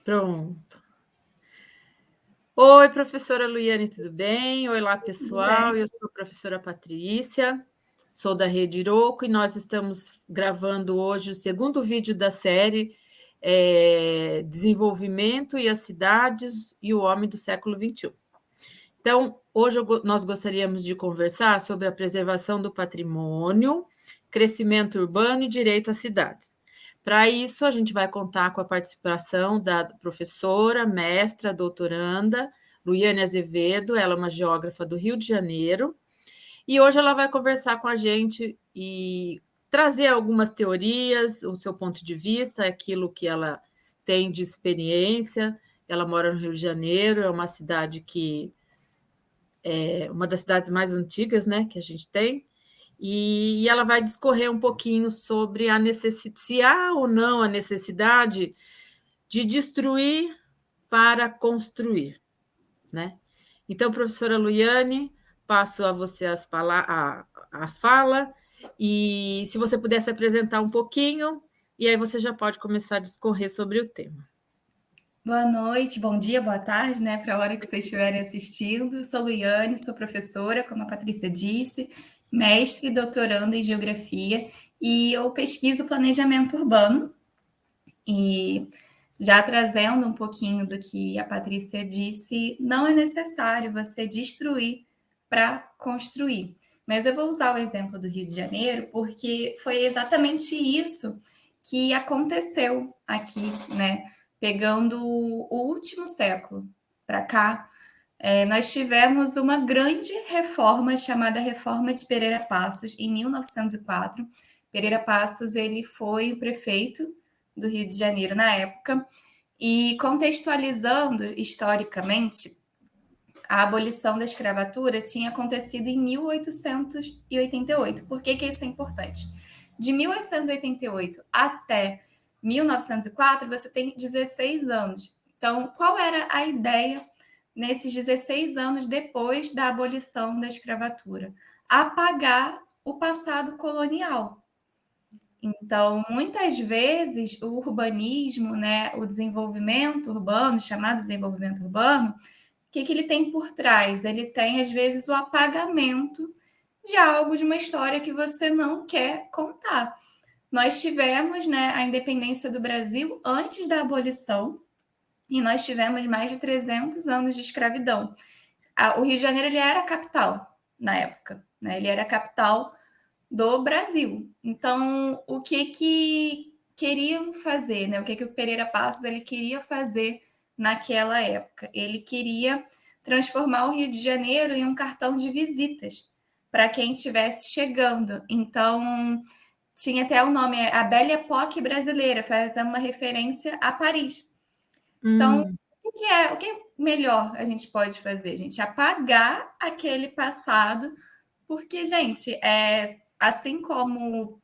Pronto. Oi, professora Luiane, tudo bem? Olá, Tudo bem. pessoal. Eu sou a professora Patrícia, sou da Rede Iroco e nós estamos gravando hoje o segundo vídeo da série Desenvolvimento e as Cidades e o Homem do Século XXI. Então, hoje nós gostaríamos de conversar sobre a preservação do patrimônio, crescimento urbano e direito às cidades. Para isso, a gente vai contar com a participação da professora, mestra, doutoranda, Luiane Azevedo, ela é uma geógrafa do Rio de Janeiro, e hoje ela vai conversar com a gente e trazer algumas teorias, o seu ponto de vista, aquilo que ela tem de experiência. Ela mora no Rio de Janeiro, é uma cidade que uma das cidades mais antigas, né, que a gente tem, e ela vai discorrer um pouquinho sobre a necessidade, se há ou não a necessidade de destruir para construir, né? Então, professora Luiane, passo a você a fala, e se você pudesse apresentar um pouquinho, e aí você já pode começar a discorrer sobre o tema. Boa noite, bom dia, boa tarde, né, para a hora que vocês estiverem assistindo. Sou Luiane, sou professora, como a Patrícia disse, mestre e doutoranda em geografia, e eu pesquiso planejamento urbano. E já trazendo um pouquinho do que a Patrícia disse, não é necessário você destruir para construir. Mas eu vou usar o exemplo do Rio de Janeiro, porque foi exatamente isso que aconteceu aqui, né? Pegando o último século para cá, nós tivemos uma grande reforma chamada Reforma de Pereira Passos, em 1904. Pereira Passos ele foi o prefeito do Rio de Janeiro na época, e contextualizando historicamente, a abolição da escravatura tinha acontecido em 1888. Por que isso é importante? De 1888 até 1904, você tem 16 anos. Então, qual era a ideia nesses 16 anos depois da abolição da escravatura? Apagar o passado colonial. Então, muitas vezes, o urbanismo, né, o desenvolvimento urbano, chamado desenvolvimento urbano, o que ele tem por trás? Ele tem, às vezes, o apagamento de algo, de uma história que você não quer contar. Nós tivemos, né, a independência do Brasil antes da abolição, e nós tivemos mais de 300 anos de escravidão. O Rio de Janeiro ele era a capital na época, né? Ele era a capital do Brasil. Então, o que queriam fazer, né? O que o Pereira Passos ele queria fazer naquela época? Ele queria transformar o Rio de Janeiro em um cartão de visitas para quem estivesse chegando. Então, tinha até o nome, a Belle Époque brasileira, fazendo uma referência a Paris. Então, o que é melhor a gente pode fazer? A gente apagar aquele passado, porque, gente, assim como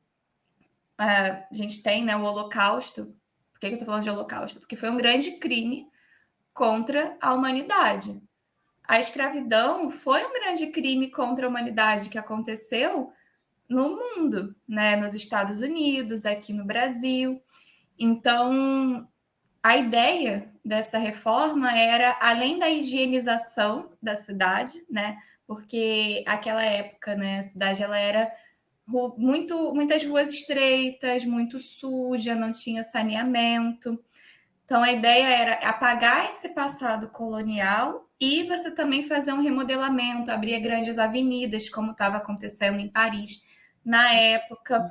a gente tem, né, o Holocausto. Por que eu estou falando de Holocausto? Porque foi um grande crime contra a humanidade. A escravidão foi um grande crime contra a humanidade que aconteceu no mundo, né? Nos Estados Unidos, aqui no Brasil. Então, a ideia dessa reforma era, além da higienização da cidade, né? Porque aquela época, né, a cidade ela era muitas ruas estreitas, muito suja, não tinha saneamento. Então, a ideia era apagar esse passado colonial e você também fazer um remodelamento, abrir grandes avenidas, como estava acontecendo em Paris na época.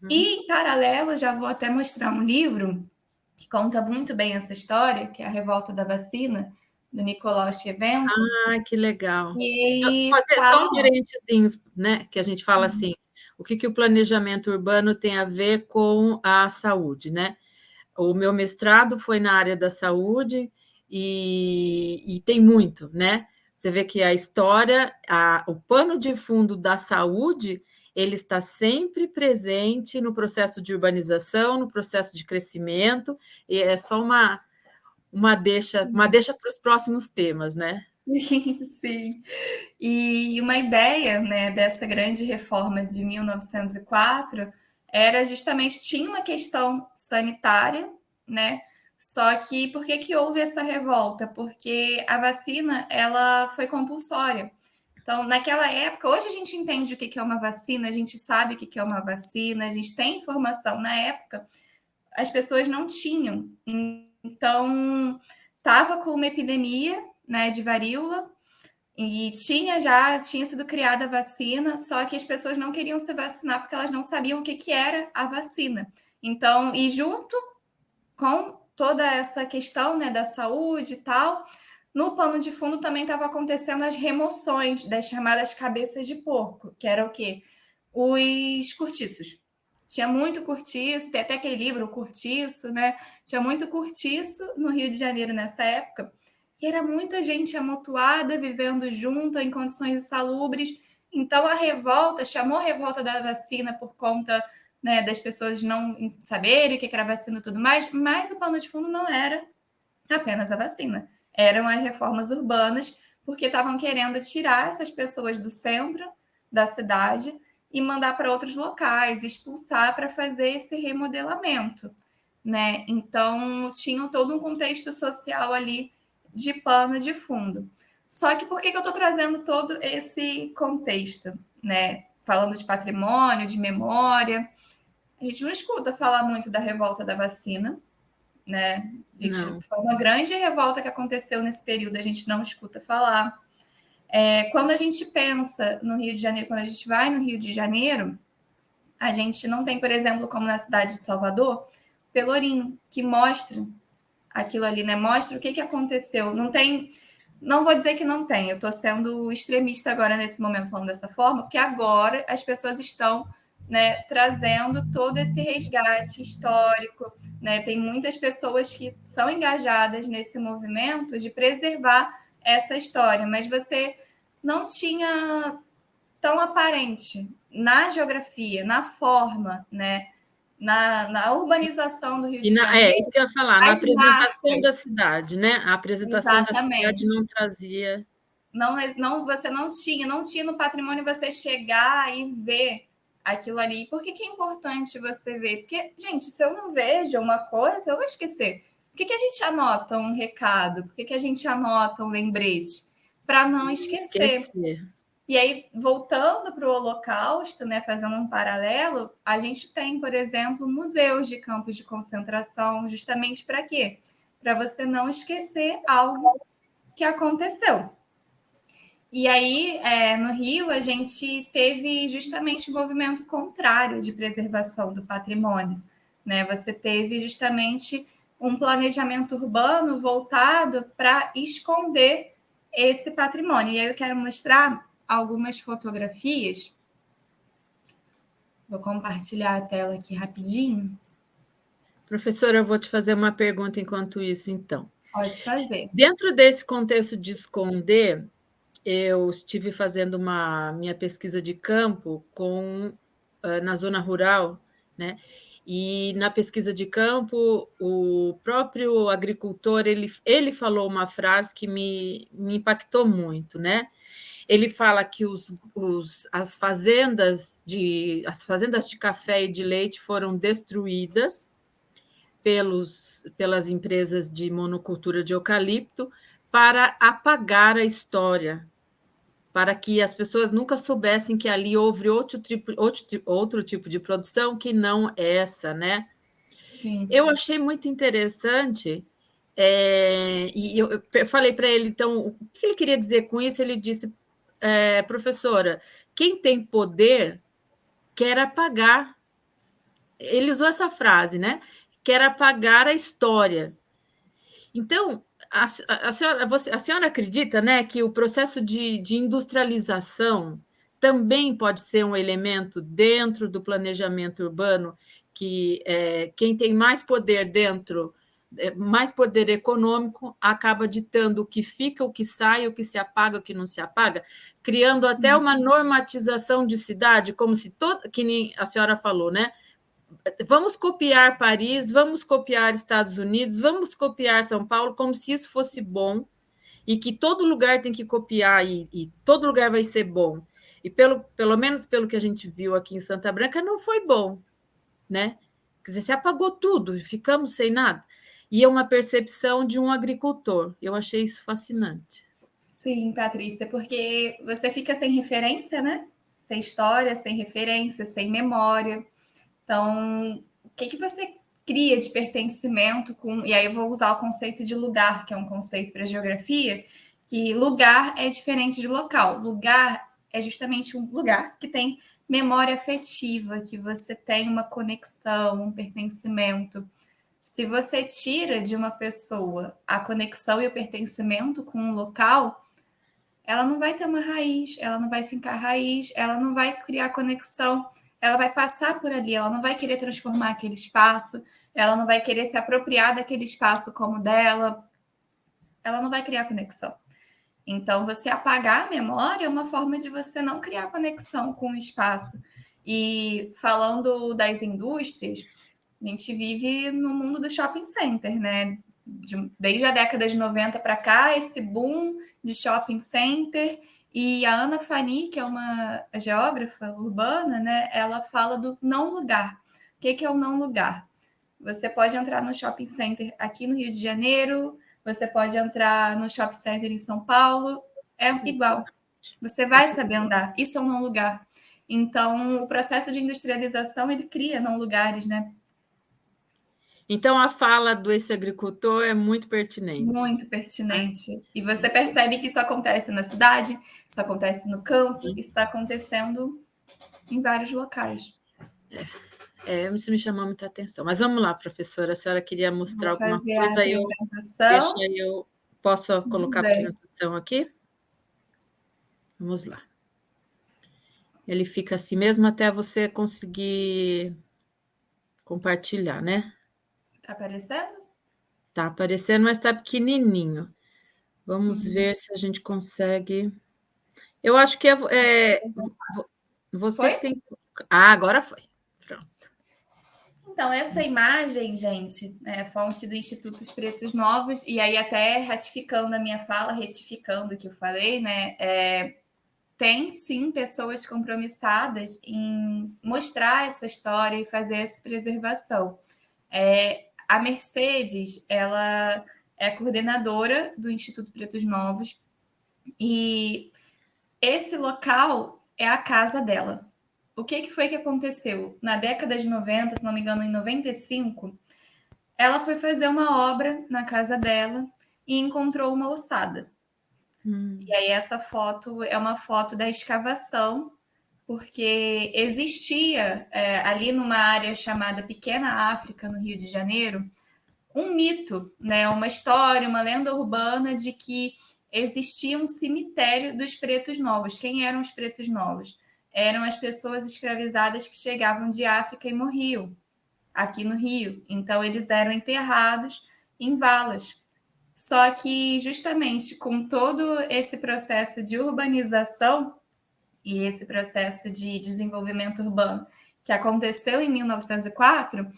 E, em paralelo, já vou até mostrar um livro que conta muito bem essa história, que é A Revolta da Vacina, do Nicolau Shevchenko. Ah, que legal. E ele Fazer só um fala. parentezinhos, né? Que a gente fala assim, o que o planejamento urbano tem a ver com a saúde, né? O meu mestrado foi na área da saúde e tem muito, né? Você vê que a história, o pano de fundo da saúde, ele está sempre presente no processo de urbanização, no processo de crescimento, e é só uma deixa para os próximos temas, né? Sim, sim. E uma ideia, né, dessa grande reforma de 1904 era justamente, tinha uma questão sanitária, né? Só que por que houve essa revolta? Porque a vacina ela foi compulsória. Então, naquela época, hoje a gente entende o que é uma vacina, a gente sabe o que é uma vacina, a gente tem informação. Na época, as pessoas não tinham. Então, estava com uma epidemia, né, de varíola, e tinha sido criada a vacina, só que as pessoas não queriam se vacinar porque elas não sabiam o que era a vacina. Então, e junto com toda essa questão, né, da saúde e tal, no pano de fundo também estava acontecendo as remoções das chamadas cabeças de porco, que era o quê? Os cortiços. Tinha muito cortiço, tem até aquele livro, O Cortiço, né? Tinha muito cortiço no Rio de Janeiro nessa época, e era muita gente amontoada, vivendo junto, em condições insalubres. Então a revolta, chamou a revolta da vacina por conta, né, das pessoas não saberem o que era vacina e tudo mais, mas o pano de fundo não era apenas a vacina, eram as reformas urbanas, porque estavam querendo tirar essas pessoas do centro da cidade e mandar para outros locais, expulsar para fazer esse remodelamento, né? Então tinha todo um contexto social ali de pano de fundo. Só que por que eu estou trazendo todo esse contexto, né? Falando de patrimônio, de memória, a gente não escuta falar muito da revolta da vacina, né? Não. Foi uma grande revolta que aconteceu nesse período, a gente não escuta falar. Quando a gente pensa no Rio de Janeiro, quando a gente vai no Rio de Janeiro, a gente não tem, por exemplo, como na cidade de Salvador, Pelourinho, que mostra aquilo ali, né? Mostra o que aconteceu. Não tem, não vou dizer que não tem, eu estou sendo extremista agora nesse momento falando dessa forma, porque agora as pessoas estão, né, trazendo todo esse resgate histórico, né? Tem muitas pessoas que são engajadas nesse movimento de preservar essa história, mas você não tinha tão aparente na geografia, na forma, né? Na urbanização do Rio de Isso Janeiro, que eu ia falar, na as apresentação marcas. da cidade, né? A apresentação da cidade Exatamente. não trazia. Não, você não tinha no patrimônio você chegar e ver aquilo ali. Por que é importante você ver? Porque, gente, se eu não vejo uma coisa, eu vou esquecer. Por que a gente anota um recado? Por que a gente anota um lembrete? Para não esquecer. Esquecer. E aí, voltando para o Holocausto, né, fazendo um paralelo, a gente tem, por exemplo, museus de campos de concentração, justamente para quê? Para você não esquecer algo que aconteceu. E aí, no Rio, a gente teve justamente o movimento contrário de preservação do patrimônio, né? Você teve justamente um planejamento urbano voltado para esconder esse patrimônio. E aí eu quero mostrar algumas fotografias. Vou compartilhar a tela aqui rapidinho. Professora, eu vou te fazer uma pergunta enquanto isso, então. Pode fazer. Dentro desse contexto de esconder, eu estive fazendo uma minha pesquisa de campo na zona rural, né? E na pesquisa de campo, o próprio agricultor ele falou uma frase que me impactou muito, né? Ele fala que as fazendas de café e de leite foram destruídas pelas empresas de monocultura de eucalipto para apagar a história, para que as pessoas nunca soubessem que ali houve outro tipo de produção que não essa, né? Sim. Eu achei muito interessante, e eu falei para ele, então, o que ele queria dizer com isso? Ele disse, professora, quem tem poder quer apagar. Ele usou essa frase, né? Quer apagar a história. Então, a senhora acredita, né, que o processo de industrialização também pode ser um elemento dentro do planejamento urbano, que quem tem mais poder dentro, mais poder econômico, acaba ditando o que fica, o que sai, o que se apaga, o que não se apaga, criando até uma normatização de cidade, como se que nem a senhora falou, né? Vamos copiar Paris, vamos copiar Estados Unidos, vamos copiar São Paulo, como se isso fosse bom, e que todo lugar tem que copiar, e todo lugar vai ser bom. E pelo menos pelo que a gente viu aqui em Santa Branca, não foi bom, né? Quer dizer, se apagou tudo, ficamos sem nada. e é uma percepção de um agricultor. Eu achei isso fascinante. Sim, Patrícia, porque você fica sem referência, né? Sem história, sem referência, sem memória. Então, o que você cria de pertencimento com. E aí eu vou usar o conceito de lugar, que é um conceito para geografia, que lugar é diferente de local. Lugar é justamente um lugar que tem memória afetiva, que você tem uma conexão, um pertencimento. Se você tira de uma pessoa a conexão e o pertencimento com um local, ela não vai ter uma raiz, ela não vai fincar raiz, ela não vai criar conexão, ela vai passar por ali, ela não vai querer transformar aquele espaço, ela não vai querer se apropriar daquele espaço como dela, ela não vai criar conexão. Então, você apagar a memória é uma forma de você não criar conexão com o espaço. E falando das indústrias, a gente vive no mundo do shopping center, né? Desde a década de 90 para cá, esse boom de shopping center. E a Ana Fani, que é uma geógrafa urbana, né? Ela fala do não lugar. O que é o não lugar? Você pode entrar no shopping center aqui no Rio de Janeiro, você pode entrar no shopping center em São Paulo, é igual. Você vai saber andar. Isso é um não lugar. Então, o processo de industrialização, ele cria não lugares, né? Então, a fala desse agricultor é muito pertinente. Muito pertinente. E você percebe que isso acontece na cidade, isso acontece no campo, isso está acontecendo em vários locais. Isso me chamou muita atenção. Mas vamos lá, professora, a senhora queria mostrar Vou alguma fazer a coisa, apresentação. eu posso colocar a Bem, apresentação aqui? Vamos lá. Ele fica assim mesmo até você conseguir compartilhar, né? tá aparecendo? Tá aparecendo, mas está pequenininho. Vamos ver se a gente consegue. Eu acho que você Foi? que tem. Ah, agora foi. Pronto. Então, essa imagem, gente, é fonte do Instituto Os Pretos Novos, e aí até ratificando a minha fala, retificando o que eu falei, né? Tem sim pessoas compromissadas em mostrar essa história e fazer essa preservação. A Mercedes, ela é coordenadora do Instituto Pretos Novos, e esse local é a casa dela. O que foi que aconteceu? Na década de 90, se não me engano, em 95, ela foi fazer uma obra na casa dela e encontrou uma ossada. E aí essa foto é uma foto da escavação, porque existia ali numa área chamada Pequena África, no Rio de Janeiro, um mito, né, uma história, uma lenda urbana de que existia um cemitério dos pretos novos. Quem eram os pretos novos? Eram as pessoas escravizadas que chegavam de África e morriam aqui no Rio. Então, eles eram enterrados em valas. Só que, justamente com todo esse processo de urbanização e esse processo de desenvolvimento urbano que aconteceu em 1904,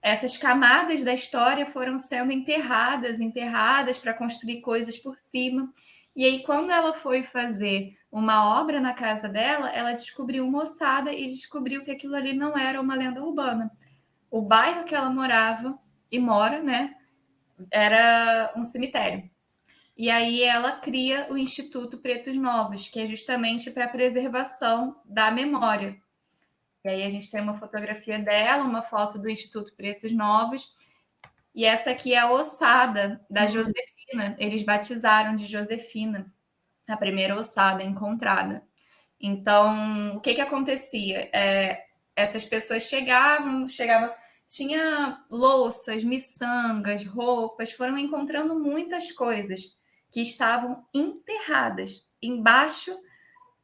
essas camadas da história foram sendo enterradas para construir coisas por cima. E aí, quando ela foi fazer uma obra na casa dela, ela descobriu uma ossada e descobriu que aquilo ali não era uma lenda urbana. O bairro que ela morava e mora, né, era um cemitério. E aí ela cria o Instituto Pretos Novos, que é justamente para a preservação da memória. E aí a gente tem uma fotografia dela, uma foto do Instituto Pretos Novos, e essa aqui é a ossada da Josefina. Eles batizaram de Josefina, a primeira ossada encontrada. Então, o que acontecia? Essas pessoas chegavam, tinha louças, miçangas, roupas, foram encontrando muitas coisas que estavam enterradas embaixo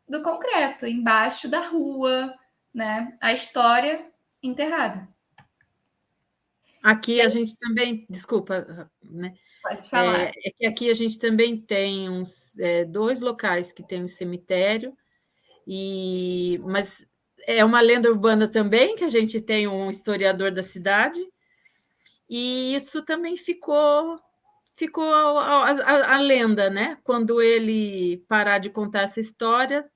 do concreto, embaixo da rua, né? A história enterrada. Aqui a gente também, desculpa, né? Pode falar. É que aqui a gente também tem dois locais que tem um cemitério, mas é uma lenda urbana também, que a gente tem um historiador da cidade, e isso também ficou a lenda, né? Quando ele parar de contar essa história,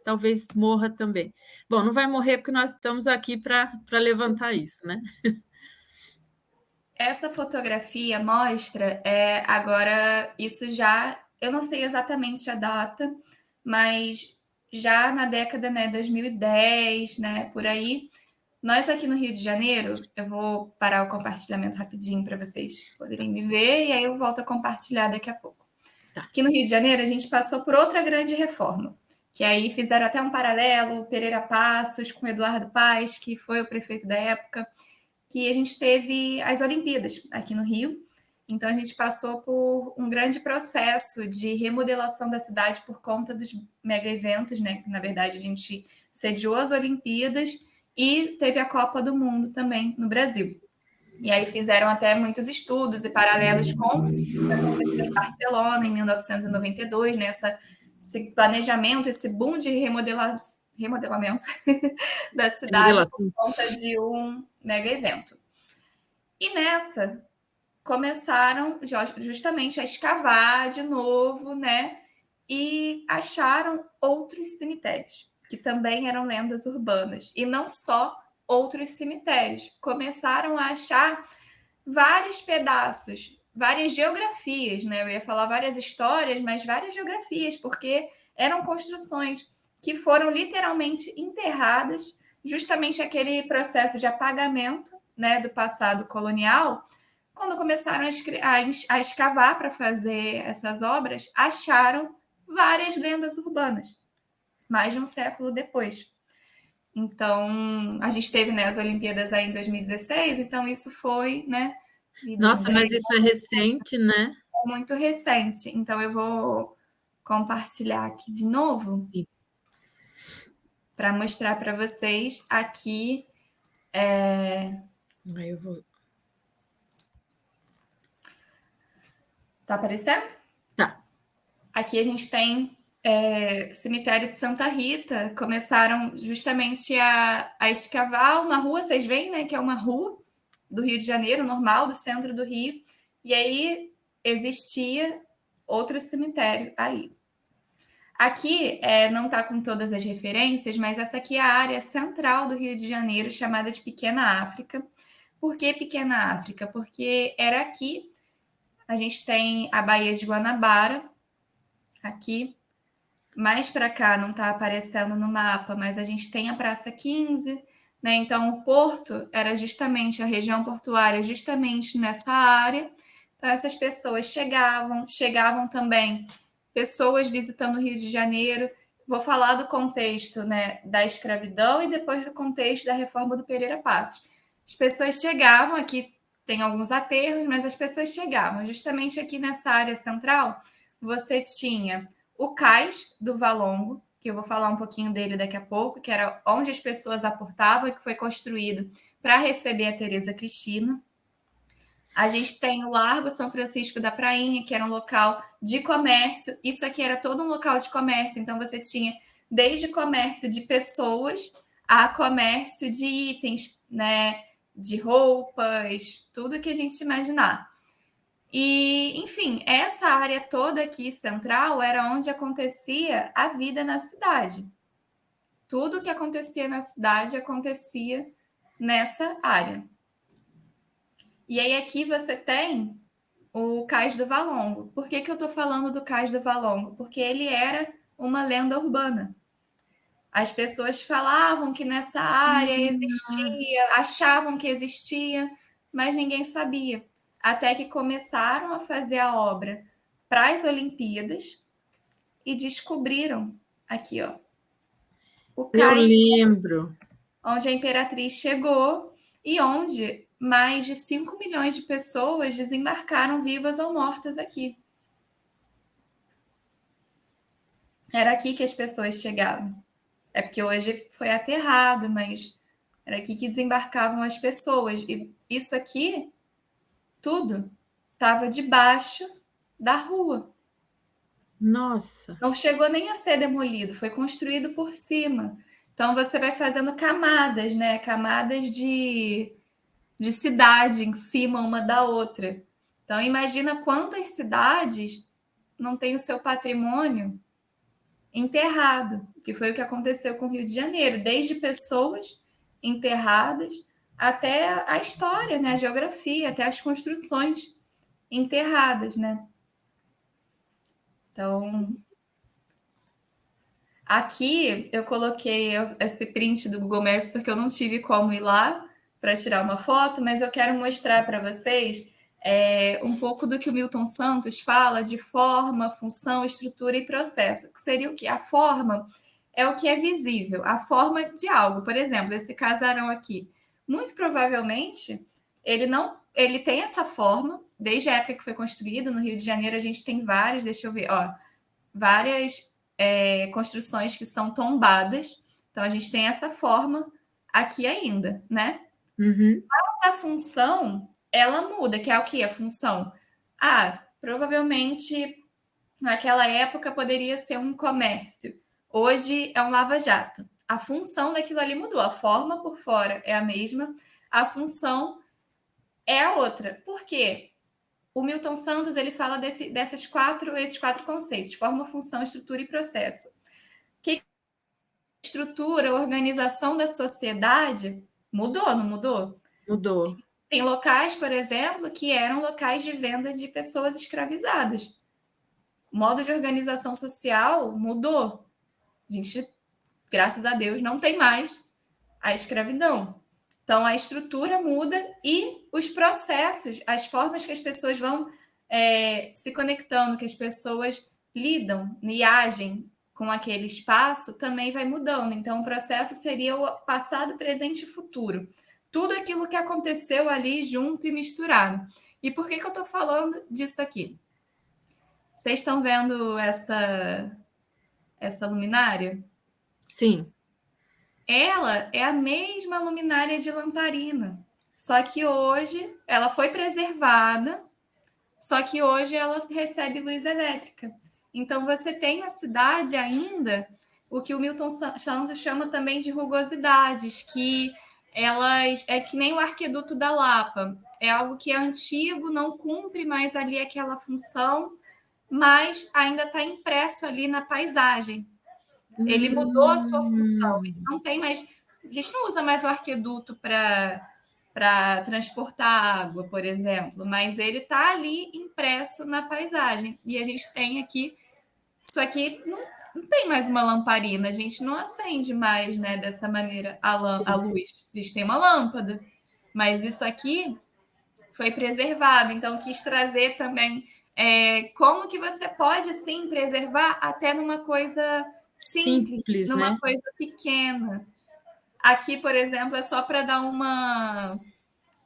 talvez morra também. Bom, não vai morrer porque nós estamos aqui para levantar isso, né? Essa fotografia mostra, agora, isso já, eu não sei exatamente a data, mas já na década, né, 2010, né, por aí, nós aqui no Rio de Janeiro, eu vou parar o compartilhamento rapidinho para vocês poderem me ver, e aí eu volto a compartilhar daqui a pouco. Tá. Aqui no Rio de Janeiro, a gente passou por outra grande reforma, que aí fizeram até um paralelo, Pereira Passos com Eduardo Paes, que foi o prefeito da época, que a gente teve as Olimpíadas aqui no Rio. Então, a gente passou por um grande processo de remodelação da cidade por conta dos mega eventos, né? Na verdade, a gente sediou as Olimpíadas e teve a Copa do Mundo também no Brasil. E aí fizeram até muitos estudos e paralelos com o que aconteceu em Barcelona em 1992, né? Esse planejamento, esse boom de remodelamento da cidade por conta de um mega evento. E nessa começaram justamente a escavar de novo, né? E acharam outros cemitérios, que também eram lendas urbanas. E não só outros cemitérios, começaram a achar vários pedaços, várias geografias, né? Eu ia falar várias histórias, mas várias geografias, porque eram construções que foram literalmente enterradas, justamente aquele processo de apagamento, né, do passado colonial. Quando começaram a escavar para fazer essas obras, acharam várias lendas urbanas, mais de um século depois. Então, a gente teve, né, as Olimpíadas aí em 2016, então isso foi, né? Nossa, mas isso é recente, né? É muito recente. Então, eu vou compartilhar aqui de novo para mostrar para vocês aqui. Aí eu vou. Tá aparecendo? Tá. Aqui a gente tem cemitério de Santa Rita. Começaram justamente a escavar uma rua, vocês veem, né? Que é uma rua do Rio de Janeiro, normal, do centro do Rio. E aí existia outro cemitério aí. Aqui não está com todas as referências, mas essa aqui é a área central do Rio de Janeiro, chamada de Pequena África. Por que Pequena África? Porque era aqui, a gente tem a Baía de Guanabara, aqui. Mais para cá não está aparecendo no mapa, mas a gente tem a Praça 15, né? Então, o porto era justamente a região portuária, justamente nessa área. Então, essas pessoas chegavam também pessoas visitando o Rio de Janeiro. Vou falar do contexto, né, da escravidão e depois do contexto da reforma do Pereira Passos. As pessoas chegavam, aqui tem alguns aterros, mas as pessoas chegavam. Justamente aqui nessa área central, você tinha o cais do Valongo, que eu vou falar um pouquinho dele daqui a pouco, que era onde as pessoas aportavam e que foi construído para receber a Tereza Cristina. A gente tem o Largo São Francisco da Prainha, que era um local de comércio. Isso aqui era todo um local de comércio, então você tinha desde comércio de pessoas a comércio de itens, né, de roupas, tudo que a gente imaginar. E, enfim, essa área toda aqui central era onde acontecia a vida na cidade. Tudo que acontecia na cidade acontecia nessa área. E aí aqui você tem o Cais do Valongo. Por que eu estou falando do Cais do Valongo? Porque ele era uma lenda urbana. As pessoas falavam que nessa área existia, achavam que existia, mas ninguém sabia. Até que começaram a fazer a obra para as Olimpíadas e descobriram aqui, ó, o Eu cais lembro. onde a Imperatriz chegou e onde mais de 5 milhões de pessoas desembarcaram vivas ou mortas aqui. Era aqui que as pessoas chegavam. É porque hoje foi aterrado, mas era aqui que desembarcavam as pessoas. E isso aqui, tudo, estava debaixo da rua. Nossa. Não chegou nem a ser demolido, foi construído por cima. Então você vai fazendo camadas, né? Camadas de cidade em cima uma da outra. Então imagina quantas cidades não têm o seu patrimônio enterrado, que foi o que aconteceu com o Rio de Janeiro, desde pessoas enterradas até a história, né? A geografia, até as construções enterradas, né? Então, aqui eu coloquei esse print do Google Maps porque eu não tive como ir lá para tirar uma foto, mas eu quero mostrar para vocês um pouco do que o Milton Santos fala de forma, função, estrutura e processo, que seria o que? A forma é o que é visível, a forma de algo. Por exemplo, esse casarão aqui, muito provavelmente ele tem essa forma desde a época que foi construído. No Rio de Janeiro a gente tem vários, deixa eu ver, ó, várias construções que são tombadas. Então a gente tem essa forma aqui ainda, né? Uhum. Mas a função ela muda, que é o que? A função. Provavelmente naquela época poderia ser um comércio. Hoje é um lava-jato. A função daquilo ali mudou. A forma por fora é a mesma, a função é a outra. Por quê? O Milton Santos ele fala esses quatro conceitos: forma, função, estrutura e processo. Que estrutura, organização da sociedade mudou, não mudou? Mudou. Tem locais, por exemplo, que eram locais de venda de pessoas escravizadas. O modo de organização social mudou. A gente, graças a Deus, não tem mais a escravidão. Então, a estrutura muda e os processos, as formas que as pessoas vão se conectando, que as pessoas lidam e agem com aquele espaço, também vai mudando. Então, o processo seria o passado, presente e futuro. Tudo aquilo que aconteceu ali junto e misturado. E por que eu estou falando disso aqui? Vocês estão vendo essa luminária? Sim. Ela é a mesma luminária de lamparina, só que hoje ela foi preservada, só que hoje ela recebe luz elétrica. Então você tem na cidade ainda o que o Milton Santos chama também de rugosidades, que elas é que nem o arqueduto da Lapa, é algo que é antigo, não cumpre mais ali aquela função, mas ainda está impresso ali na paisagem. Ele mudou a sua função, ele não tem mais. A gente não usa mais o arqueduto para transportar água, por exemplo, mas ele está ali impresso na paisagem. E a gente tem aqui. Isso aqui não tem mais uma lamparina, a gente não acende mais, né, dessa maneira a luz. A gente tem uma lâmpada, mas isso aqui foi preservado. Então, quis trazer também como que você pode, assim, preservar até numa coisa simples, Simples, numa né? coisa pequena. Aqui, por exemplo, é só para dar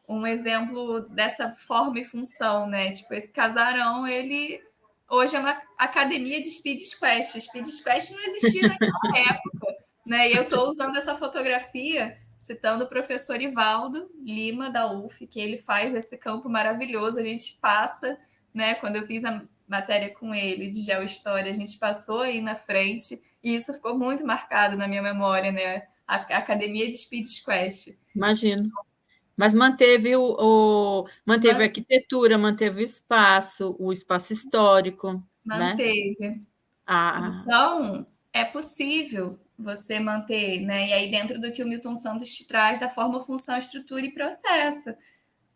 um exemplo dessa forma e função, né? Tipo, esse casarão, ele hoje é uma academia de Speed Squash. Speed Squash não existia naquela época, né? E eu estou usando essa fotografia citando o professor Ivaldo Lima, da UF, que ele faz esse campo maravilhoso. A gente passa, né? Quando eu fiz a matéria com ele de geohistória, a gente passou aí na frente e isso ficou muito marcado na minha memória, né? A academia de Speed Squash. Imagino. Mas manteve a arquitetura, manteve o espaço histórico, né? Manteve. Ah, Então, é possível você manter, né? E aí, dentro do que o Milton Santos te traz, da forma, função, estrutura e processo.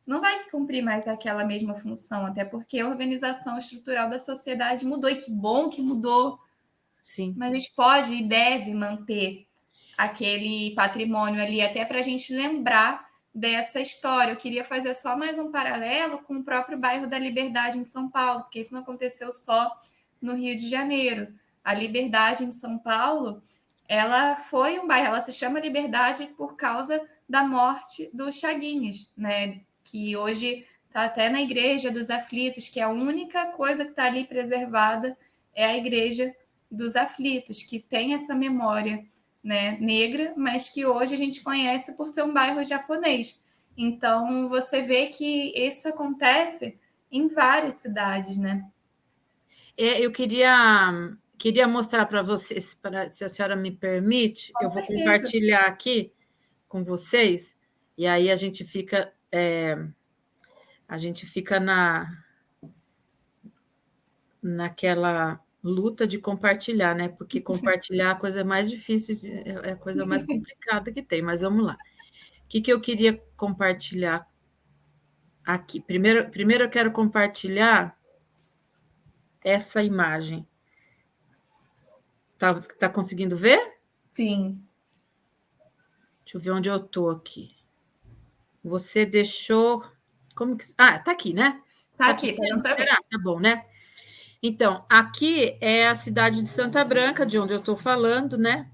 Não vai cumprir mais aquela mesma função, até porque a organização estrutural da sociedade mudou, e que bom que mudou. sim. Mas a gente pode e deve manter aquele patrimônio ali, até para a gente lembrar dessa história. Eu queria fazer só mais um paralelo com o próprio bairro da Liberdade em São Paulo, porque isso não aconteceu só no Rio de Janeiro. A Liberdade em São Paulo, ela foi um bairro, ela se chama Liberdade por causa da morte do Chaguinhas, né? Que hoje está até na Igreja dos Aflitos, que é a única coisa que está ali preservada é a Igreja dos Aflitos, que tem essa memória, né, negra, mas que hoje a gente conhece por ser um bairro japonês. Então, você vê que isso acontece em várias cidades, né? Eu queria mostrar para vocês, se a senhora me permite, Com eu vou certeza. compartilhar aqui com vocês, e aí a gente fica naquela luta de compartilhar, né? Porque compartilhar é a coisa mais difícil, é a coisa mais complicada que tem, mas vamos lá. que eu queria compartilhar aqui? Primeiro eu quero compartilhar essa imagem. Tá conseguindo ver? Sim. Deixa eu ver onde eu estou aqui. Você deixou. Como que. Ah, tá aqui, né? Tá aqui, tá dando para ver. Será? Tá bom, né? Então, aqui é a cidade de Santa Branca, de onde eu estou falando, né?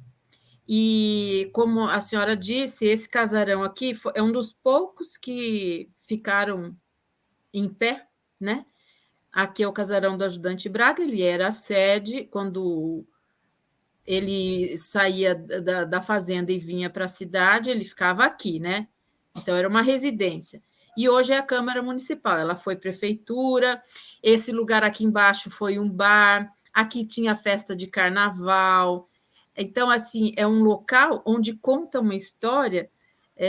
E, como a senhora disse, esse casarão aqui é um dos poucos que ficaram em pé, né? Aqui é o casarão do Ajudante Braga, ele era a sede quando ele saía da fazenda e vinha para a cidade, ele ficava aqui, né? Então, era uma residência. E hoje é a Câmara Municipal, ela foi prefeitura, esse lugar aqui embaixo foi um bar, aqui tinha festa de carnaval. Então, assim, é um local onde conta uma história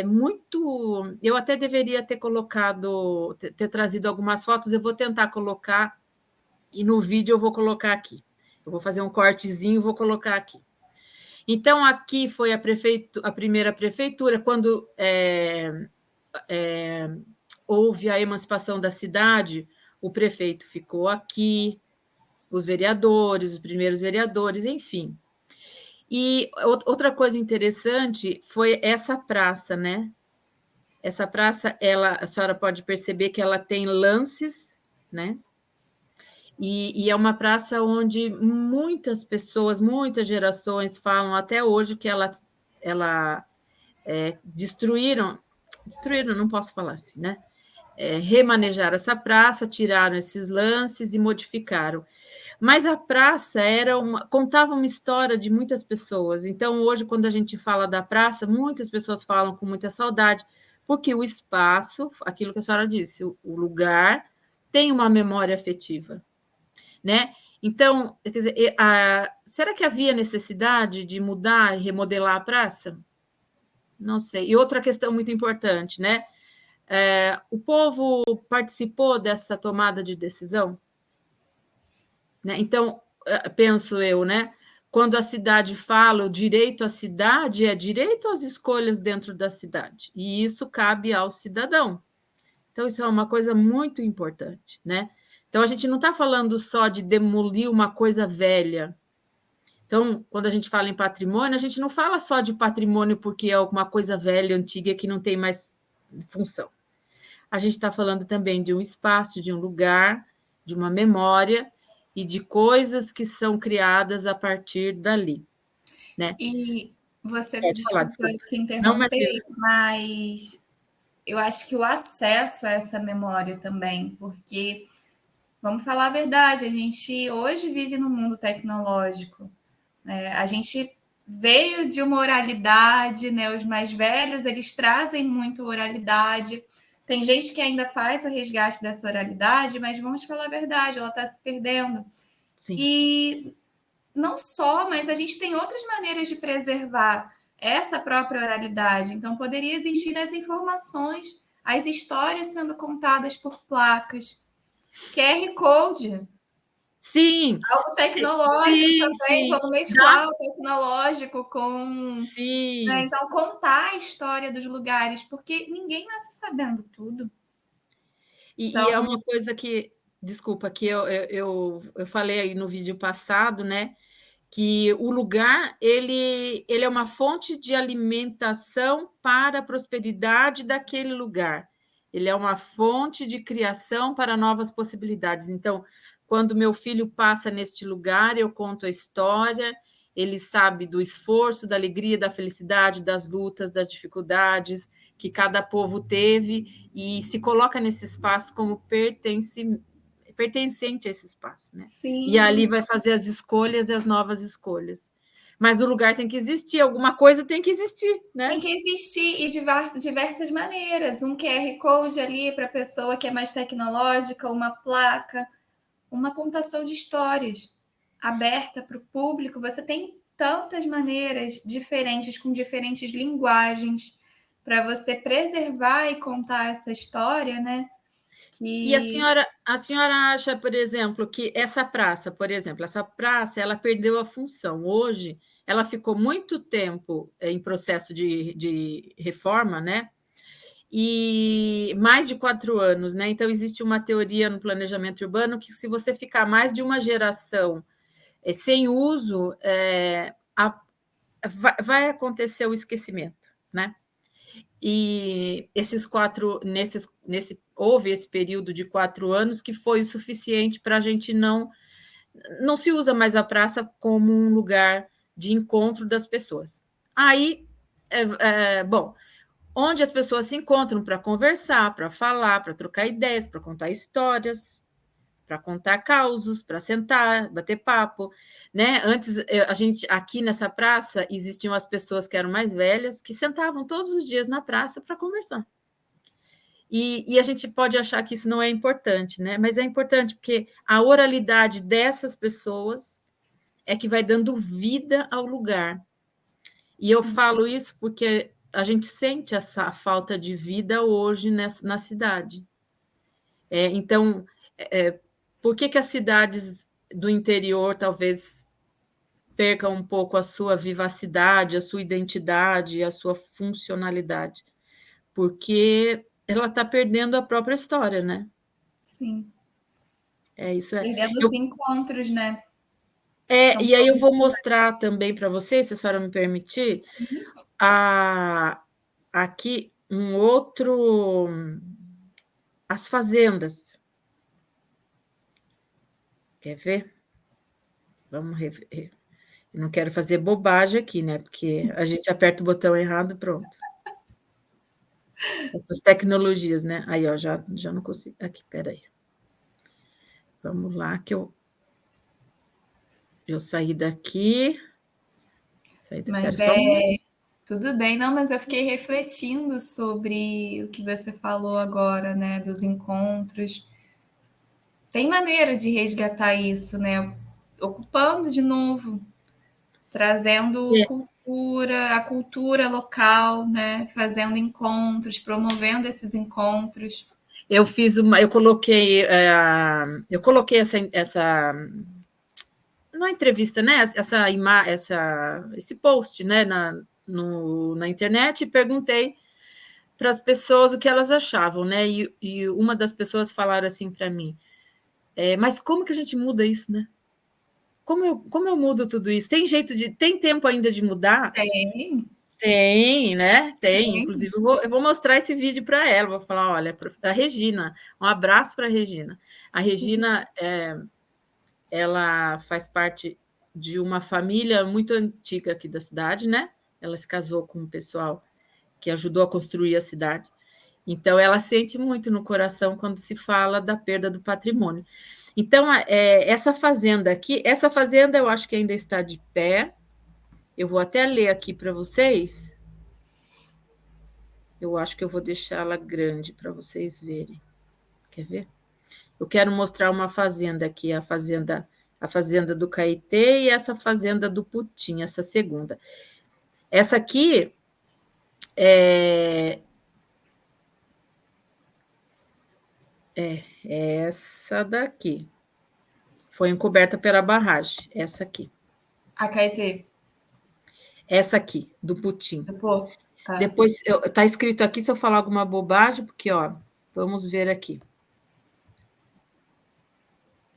muito. Eu até deveria ter colocado, ter trazido algumas fotos, eu vou tentar colocar, e no vídeo eu vou colocar aqui. Eu vou fazer um cortezinho e vou colocar aqui. Então, aqui foi a primeira prefeitura, quando houve a emancipação da cidade, o prefeito ficou aqui, os vereadores, os primeiros vereadores, enfim. E outra coisa interessante foi essa praça, né? Essa praça, a senhora pode perceber que ela tem lances, né? E é uma praça onde muitas pessoas, muitas gerações falam até hoje que ela destruíram, não posso falar assim, né? Remanejaram essa praça, tiraram esses lances e modificaram. Mas a praça contava uma história de muitas pessoas. Então, hoje, quando a gente fala da praça, muitas pessoas falam com muita saudade, porque o espaço, aquilo que a senhora disse, o lugar tem uma memória afetiva, né? Então, quer dizer, será que havia necessidade de mudar e remodelar a praça? Não sei. E outra questão muito importante, né? O povo participou dessa tomada de decisão, né? Então, penso eu, né? Quando a cidade fala o direito à cidade, é direito às escolhas dentro da cidade, e isso cabe ao cidadão. Então, isso é uma coisa muito importante, né? Então, a gente não está falando só de demolir uma coisa velha. Então, quando a gente fala em patrimônio, a gente não fala só de patrimônio porque é alguma coisa velha, antiga, que não tem mais função. A gente está falando também de um espaço, de um lugar, de uma memória e de coisas que são criadas a partir dali, né? E você, Pode falar, desculpa desculpa. te Não, imagina. interromper, mas eu acho que o acesso a essa memória também, porque, vamos falar a verdade, a gente hoje vive no mundo tecnológico, né? A gente veio de uma oralidade, né? Os mais velhos, eles trazem muito oralidade. Tem gente que ainda faz o resgate dessa oralidade, mas vamos falar a verdade, ela está se perdendo. Sim. E não só, mas a gente tem outras maneiras de preservar essa própria oralidade. Então, poderia existir as informações, as histórias sendo contadas por placas, QR Code, Sim, algo tecnológico sim, também, sim. vamos mesclar o tecnológico com. Né? Sim. Então, contar a história dos lugares, porque ninguém nasce sabendo tudo. E é Então, uma coisa que, desculpa, que eu falei aí no vídeo passado, né? Que o lugar ele é uma fonte de alimentação para a prosperidade daquele lugar. Ele é uma fonte de criação para novas possibilidades. Então, quando meu filho passa neste lugar, eu conto a história, ele sabe do esforço, da alegria, da felicidade, das lutas, das dificuldades que cada povo teve e se coloca nesse espaço como pertencente a esse espaço, né? E ali sim, vai fazer as escolhas e as novas escolhas. Mas o lugar tem que existir, alguma coisa tem que existir, tem né? que existir e de diversas maneiras. Um QR Code ali para a pessoa que é mais tecnológica, uma placa, uma contação de histórias aberta para o público. Você tem tantas maneiras diferentes, com diferentes linguagens, para você preservar e contar essa história, né? E Que a senhora acha, por exemplo, que essa praça, por exemplo, essa praça, ela perdeu a função. Hoje, ela ficou muito tempo em processo de reforma, né? E mais de 4 anos, né? Então, existe uma teoria no planejamento urbano que, se você ficar mais de uma geração sem uso, vai acontecer o esquecimento, né? E houve esse período de 4 anos que foi o suficiente para a gente não se usa mais a praça como um lugar de encontro das pessoas. Aí, bom, onde as pessoas se encontram para conversar, para falar, para trocar ideias, para contar histórias, para contar causos, para sentar, bater papo, né? Antes, a gente aqui nessa praça existiam as pessoas que eram mais velhas, que sentavam todos os dias na praça para conversar. E a gente pode achar que isso não é importante, né? Mas é importante porque a oralidade dessas pessoas é que vai dando vida ao lugar. E eu falo isso porque a gente sente essa falta de vida hoje na cidade. Então, por que as cidades do interior talvez percam um pouco a sua vivacidade, a sua identidade, a sua funcionalidade? Porque ela está perdendo a própria história, né? Sim. Isso perdendo os encontros, né? E aí eu vou mostrar também para vocês, se a senhora me permitir, aqui um outro... As fazendas. Quer ver? Vamos rever. Eu não quero fazer bobagem aqui, né? Porque a gente aperta o botão errado, pronto. Essas tecnologias, né? Aí, ó, já não consigo. Aqui, peraí. Vamos lá, que eu saí daqui. Mas tudo bem, não, mas eu fiquei refletindo sobre o que você falou agora, né? Dos encontros. Tem maneira de resgatar isso, né? Ocupando de novo, trazendo cultura, a cultura local, né? Fazendo encontros, promovendo esses encontros. Eu coloquei essa não é entrevista, né? Esse post, né? Na internet, e perguntei para as pessoas o que elas achavam, né? E uma das pessoas falaram assim para mim: mas como que a gente muda isso, né? Como eu mudo tudo isso? Tem tempo ainda de mudar? Tem, né? Tem. Inclusive, eu vou mostrar esse vídeo para ela. Vou falar: olha, a Regina, um abraço para a Regina. A Regina, ela faz parte de uma família muito antiga aqui da cidade, né? Ela se casou com um pessoal que ajudou a construir a cidade. Então, ela sente muito no coração quando se fala da perda do patrimônio. Então, essa fazenda aqui, eu acho que ainda está de pé. Eu vou até ler aqui para vocês. Eu acho que eu vou deixá-la grande para vocês verem. Quer ver? Eu quero mostrar uma fazenda aqui, a fazenda do Caetê e essa fazenda do Putim, essa segunda. Essa aqui essa daqui. Foi encoberta pela barragem, essa aqui. A Caetê. Essa aqui, do Putim. Tá. Depois, está escrito aqui, se eu falar alguma bobagem, porque, ó, vamos ver aqui.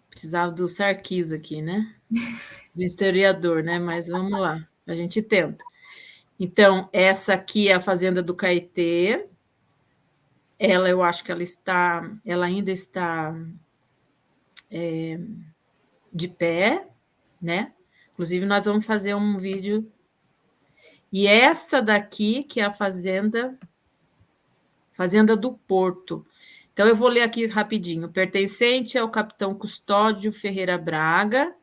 Precisava do Sarkis aqui, né? Do historiador, né? Mas vamos lá, a gente tenta. Então, essa aqui é a fazenda do Caetê. Eu acho que ela ainda está de pé, né? Inclusive, nós vamos fazer um vídeo. E essa daqui, que é a Fazenda do Porto. Então, eu vou ler aqui rapidinho. Pertencente ao capitão Custódio Ferreira Braga,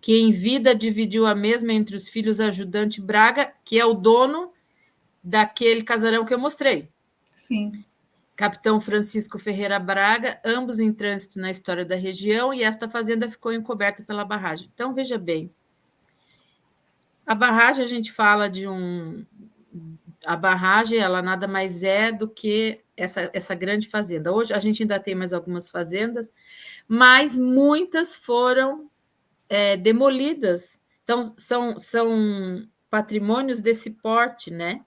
que em vida dividiu a mesma entre os filhos Ajudante Braga, que é o dono daquele casarão que eu mostrei. Sim. Capitão Francisco Ferreira Braga, ambos em trânsito na história da região, e esta fazenda ficou encoberta pela barragem. Então, veja bem, a barragem, a gente fala de a barragem, ela nada mais é do que essa grande fazenda. Hoje, a gente ainda tem mais algumas fazendas, mas muitas foram demolidas Então, são patrimônios desse porte, né?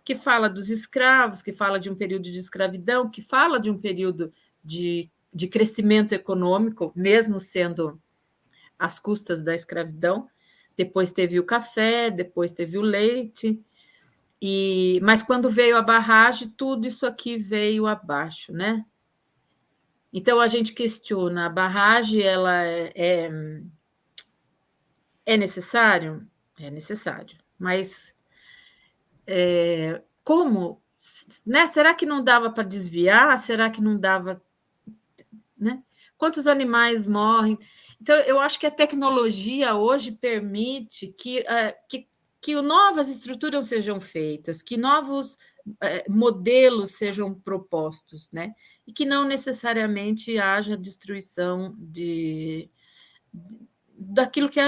Que fala dos escravos, que fala de um período de escravidão, que fala de um período de crescimento econômico, mesmo sendo às custas da escravidão. Depois teve o café, depois teve o leite, mas quando veio a barragem, tudo isso aqui veio abaixo, né? Então a gente questiona, a barragem ela é necessário? É necessário, mas como? Né? Será que não dava para desviar? Será que não dava, né? Quantos animais morrem? Então, eu acho que a tecnologia hoje permite que novas estruturas sejam feitas, que novos modelos sejam propostos, né? E que não necessariamente haja destruição daquilo que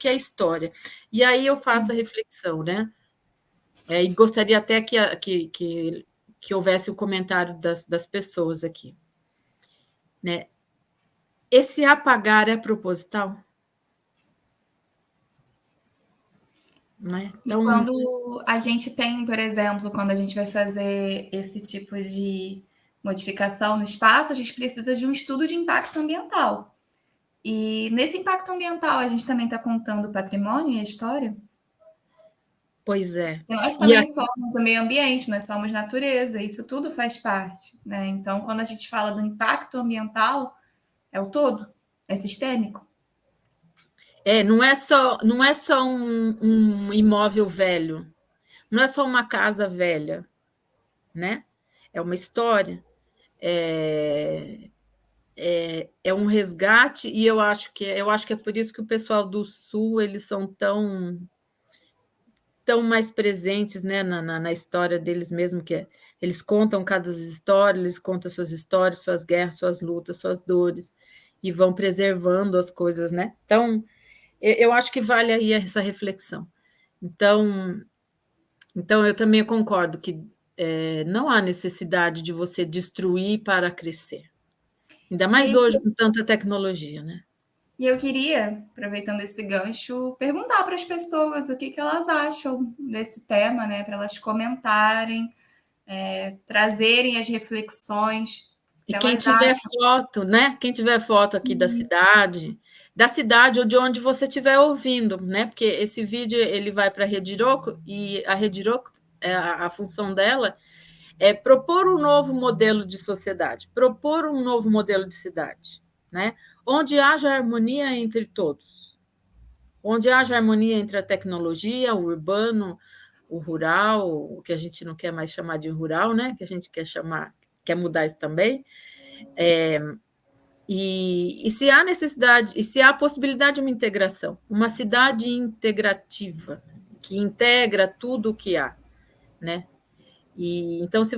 é a história. E aí eu faço a reflexão, né? E gostaria até que houvesse o comentário das pessoas aqui, né? Esse apagar é proposital? Né? E Então, quando a gente tem, por exemplo, quando a gente vai fazer esse tipo de modificação no espaço, a gente precisa de um estudo de impacto ambiental. E nesse impacto ambiental, a gente também está contando o patrimônio e a história? pois é. E nós E também somos o meio ambiente, nós somos natureza, isso tudo faz parte, né? Então, quando a gente fala do impacto ambiental, é o todo, é sistêmico. não é só um imóvel velho, não é só uma casa velha, né? É uma história, é um resgate, e eu acho que é por isso que o pessoal do Sul eles são tão mais presentes, né, na história deles mesmo, eles contam cada história, eles contam suas histórias, suas guerras, suas lutas, suas dores, e vão preservando as coisas, né? Então, eu acho que vale aí essa reflexão. Então eu também concordo que não há necessidade de você destruir para crescer. Ainda E mais aí, hoje com tanta tecnologia, né? e eu queria, aproveitando esse gancho, perguntar para as pessoas o que, que elas acham desse tema, né? Para elas comentarem, trazerem as reflexões, E se quem elas tiver acham. foto, né? Quem tiver foto aqui da cidade ou de onde você estiver ouvindo, né? Porque esse vídeo ele vai para a Rediroco e a Rediroco, a função dela é propor um novo modelo de sociedade, propor um novo modelo de cidade, né? Onde haja harmonia entre todos, onde haja harmonia entre a tecnologia, o urbano, o rural, o que a gente não quer mais chamar de rural, né? Que a gente quer mudar isso também. E se há necessidade, e se há possibilidade de uma integração, uma cidade integrativa, que integra tudo o que há, né? E então, se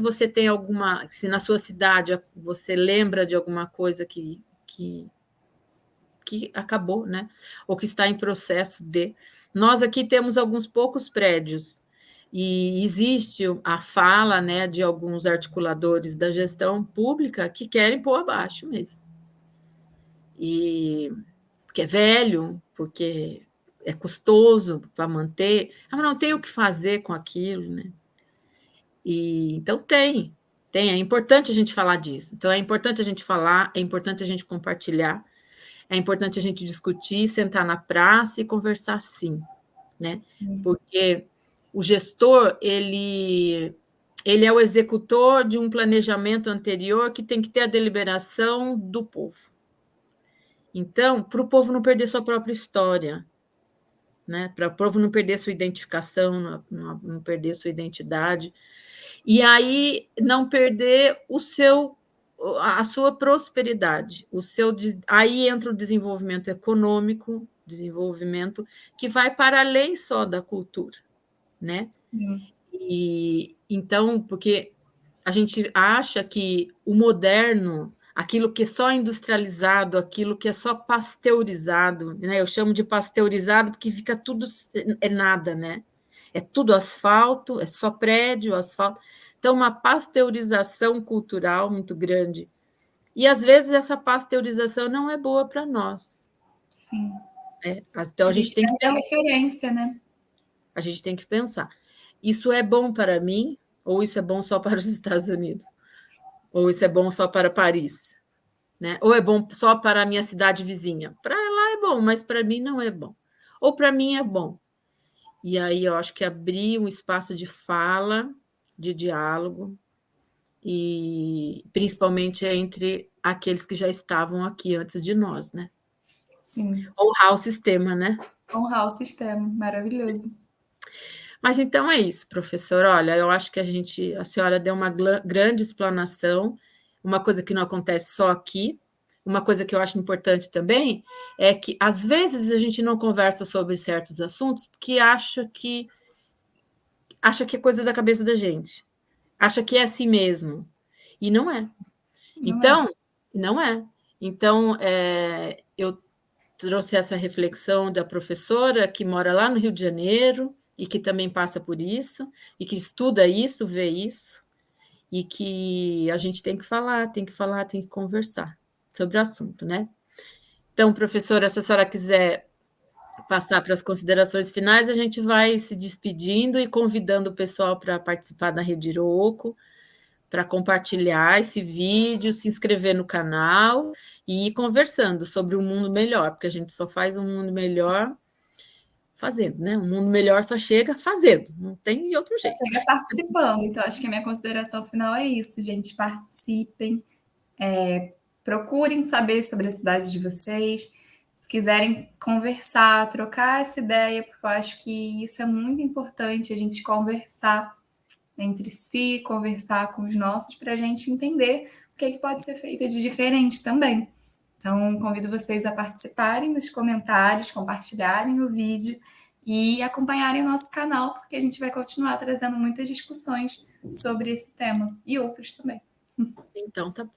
na sua cidade você lembra de alguma coisa que acabou, né? Ou que está em processo de. Nós aqui temos alguns poucos prédios, e existe a fala, né, de alguns articuladores da gestão pública que querem pôr abaixo mesmo. E porque é velho, porque é custoso para manter, mas não tem o que fazer com aquilo, né? Então é importante a gente falar disso. Então é importante a gente falar, é importante a gente compartilhar, é importante a gente discutir, sentar na praça e conversar sim, né? Porque o gestor, ele é o executor de um planejamento anterior que tem que ter a deliberação do povo. Então, para o povo não perder sua própria história, né? Para o povo não perder sua identificação, não perder sua identidade, e aí não perder a sua prosperidade, aí entra o desenvolvimento econômico, desenvolvimento que vai para além só da cultura, né? Sim, E então, porque a gente acha que o moderno, aquilo que é só industrializado, aquilo que é só pasteurizado, né? Eu chamo de pasteurizado porque fica tudo nada, né? É tudo asfalto, é só prédio, asfalto. Então, uma pasteurização cultural muito grande. E às vezes essa pasteurização não é boa para nós. sim. Então, a gente tem que ter referência, né? A gente tem que pensar. Isso é bom para mim ou isso é bom só para os Estados Unidos? Ou isso é bom só para Paris? Né? Ou é bom só para a minha cidade vizinha? Para lá é bom, mas para mim não é bom. Ou para mim é bom. E aí eu acho que abrir um espaço de fala, de diálogo, e principalmente entre aqueles que já estavam aqui antes de nós, né? Sim. Honrar o sistema, né? Honrar o sistema, maravilhoso. Mas então é isso, professor. Olha, eu acho que a senhora deu uma grande explanação, uma coisa que não acontece só aqui. Uma coisa que eu acho importante também é que, às vezes, a gente não conversa sobre certos assuntos porque acha que é coisa da cabeça da gente, acha que é assim mesmo. E não é. Então, não é. Então, eu trouxe essa reflexão da professora que mora lá no Rio de Janeiro e que também passa por isso, e que estuda isso, vê isso, e que a gente tem que falar, tem que conversar sobre o assunto, né? Então, professora, se a senhora quiser passar para as considerações finais, a gente vai se despedindo e convidando o pessoal para participar da Rede Iroco, para compartilhar esse vídeo, se inscrever no canal e ir conversando sobre um mundo melhor, porque a gente só faz um mundo melhor fazendo, né? Um mundo melhor só chega fazendo, não tem de outro jeito. Chega participando, então acho que a minha consideração final é isso, gente. Participem, procurem saber sobre a cidade de vocês. Se quiserem conversar, trocar essa ideia, porque eu acho que isso é muito importante, a gente conversar entre si, conversar com os nossos, para a gente entender o que pode ser feito de diferente também. Então, convido vocês a participarem nos comentários, compartilharem o vídeo e acompanharem o nosso canal, porque a gente vai continuar trazendo muitas discussões sobre esse tema e outros também. Então, tá bom.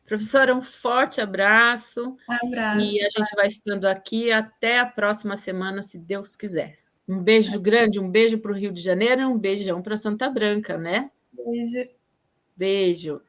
Professora, um forte abraço. Abraço. E a gente vai ficando aqui até a próxima semana, se Deus quiser. Um beijo grande, um beijo para o Rio de Janeiro e um beijão para Santa Branca, né? Beijo. Beijo.